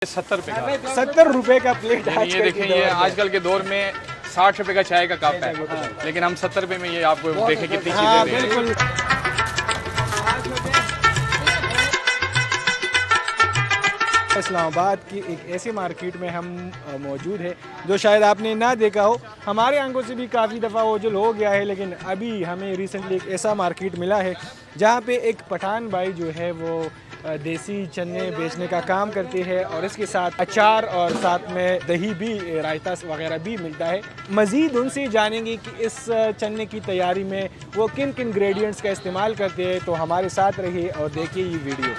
70 रुपये का। 70 रुपये का प्लेट। ये देखें, ये आजकल के दौर में 60 रुपये का चाय का कप है, लेकिन हम 70 रुपये में ये आपको देखें कितनी चीज़ें दे रहे हैं। इस्लामाबाद की एक ऐसी मार्केट में हम मौजूद है जो शायद आपने ना देखा हो, हमारे आंखों से भी काफ़ी दफ़ा ओझल हो गया है, लेकिन अभी हमें रिसेंटली एक ऐसा मार्केट मिला है जहाँ पे एक पठान भाई जो है वो देसी चने बेचने का काम करते हैं और इसके साथ अचार और साथ में दही भी, रायता वगैरह भी मिलता है। मज़ीद उनसे जानेंगे कि इस चने की तैयारी में वो किन किन इंग्रेडिएंट्स का इस्तेमाल करते हैं, तो हमारे साथ रहिए और देखिए ये वीडियो।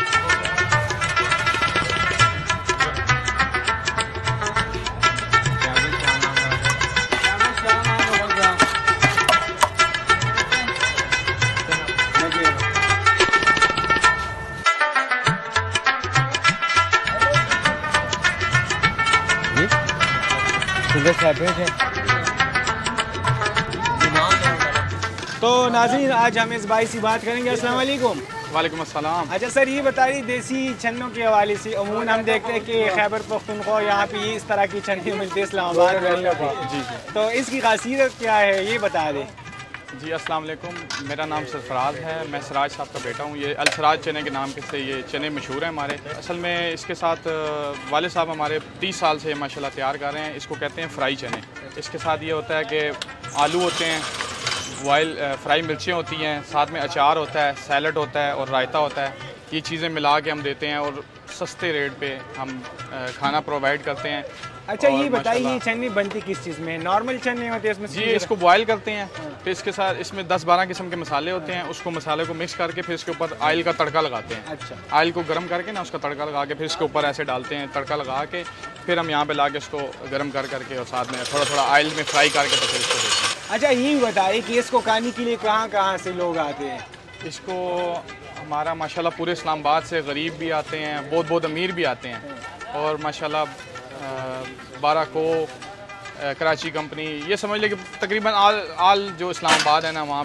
तो नाज़रीन, आज हम इस भाई से बात करेंगे। अस्सलाम वालेकुम। वालेकुम अस्सलाम। अच्छा सर, ये बताइए देसी चन्नों के हवाले से अमूमन हम देखते हैं कि खैबर पख्तूनख्वा यहाँ पे इस तरह की चन्नी मिलती है इस्लामाबाद में, जी, तो इसकी खासियत क्या है ये बता दें। जी अस्सलाम वालेकुम, मेरा नाम सरफराज है, मैं सराज साहब का बेटा हूँ। ये अलसराज चने के नाम से ये चने मशहूर हैं हमारे। असल में इसके साथ वाले साहब हमारे 30 साल से माशाल्लाह तैयार कर रहे हैं। इसको कहते हैं फ्राई चने। इसके साथ ये होता है कि आलू होते हैं, बॉयल फ्राई मिर्चें होती हैं, साथ में अचार होता है, सैलड होता है और रायता होता है। ये चीज़ें मिला के हम देते हैं और सस्ते रेट पे हम खाना प्रोवाइड करते हैं। अच्छा ये बताइए, ये चन्नी बनती किस चीज़ में? नॉर्मल चन्नी होते हैं इसमें? जी, इसको बॉयल करते हैं, फिर इसके साथ इसमें 10-12 किस्म के मसाले होते हैं। उसको मसाले को मिक्स करके फिर इसके ऊपर ऑयल का तड़का लगाते हैं। अच्छा, ऑयल को गर्म करके ना उसका तड़का लगा के फिर इसके ऊपर ऐसे डालते हैं, तड़का लगा के फिर हम यहाँ पे ला के उसको गर्म करके और साथ में थोड़ा थोड़ा ऑयल में फ्राई करके तो फिर इसको देते हैं। अच्छा ये बताइए कि इसको खाने के लिए कहाँ कहाँ से लोग आते हैं? इसको हमारा माशाल्लाह पूरे इस्लामाबाद से गरीब भी आते हैं, बहुत अमीर भी आते हैं, और माशाल्लाह बाराको, कराची कंपनी, ये समझ लें कि तकरीबन आल जो इस्लामाबाद है ना, वहाँ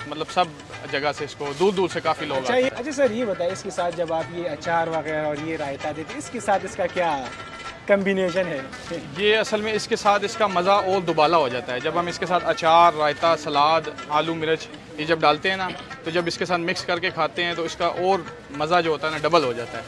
मतलब सब जगह से इसको दूर से काफ़ी लोग आते हैं। अच्छा सर ये बताइए, इसके साथ जब आप ये अचार वगैरह और ये रायता देते हैं, इसके साथ इसका क्या कम्बिनेशन है? ये असल में इसके साथ इसका मज़ा और दुबाला हो जाता है। जब हम इसके साथ अचार, रायता, सलाद, आलू मिर्च ये जब डालते हैं ना, तो जब इसके साथ मिक्स करके खाते हैं तो इसका और मज़ा जो होता है ना डबल हो जाता है।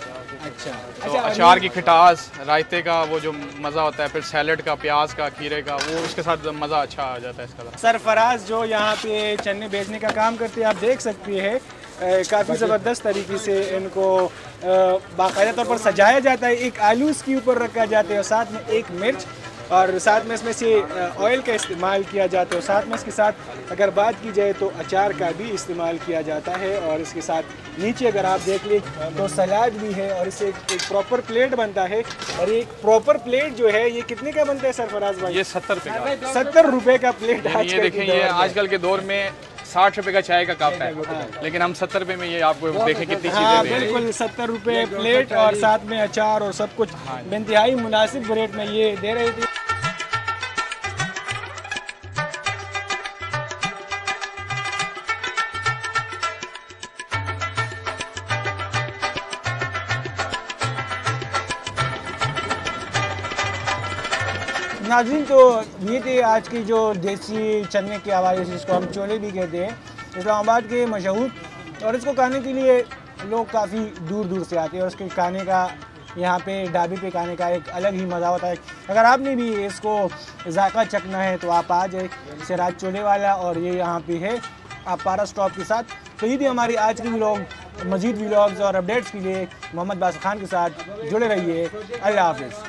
अच्छा, तो अचार की खटास, रायते का वो जो मज़ा होता है, फिर सैलड का, प्याज का, खीरे का, वो इसके साथ मज़ा अच्छा आ जाता है इसका। सरफराज जो यहाँ पे चने बेचने का काम करते हैं, आप देख सकते हैं काफ़ी ज़बरदस्त तरीके से इनको बाकायदा तौर पर सजाया जाता है। एक आलू इसके ऊपर रखा जाता है और साथ में एक मिर्च, और साथ में इसमें से ऑयल का इस्तेमाल किया जाता है, और साथ में इसके साथ अगर बात की जाए तो अचार का भी इस्तेमाल किया जाता है। और इसके साथ नीचे अगर आप देख लें तो सलाद भी है, और इससे एक प्रॉपर प्लेट बनता है। और एक प्रॉपर प्लेट जो है ये कितने का बनता है सरफराज भाई? ये 70 रुपये का। 70 रुपये का प्लेट। ये देखें, ये आजकल के दौर में 60 रुपये का चाय का कप है, लेकिन हम 70 रुपये में ये आपको देखें कितनी चीज़ें दे रहे हैं। बिल्कुल 70 रुपये प्लेट और साथ में अचार और सब कुछ बेइंतहाई मुनासिब रेट में ये दे रहे थे। नाज़रीन, तो ये थे आज की जो देसी चने के हवाले से, जिसको हम चोले भी कहते हैं, इस्लामाबाद के मशहूर, और इसको खाने के लिए लोग काफ़ी दूर से आते हैं, और इसके खाने का यहाँ पे ढाबे पे खाने का एक अलग ही मज़ा होता है। अगर आपने भी इसको जायका चखना है तो आप आ जाए सिराज चोले वाला, और ये यहाँ पे है अपारा स्टॉप के साथ। तो ये थी हमारी आज की व्लॉग। मज़ीद व्लॉग्स और अपडेट्स के लिए मोहम्मद बासिर खान के साथ जुड़े रहिए। अल्लाह हाफ़िज़।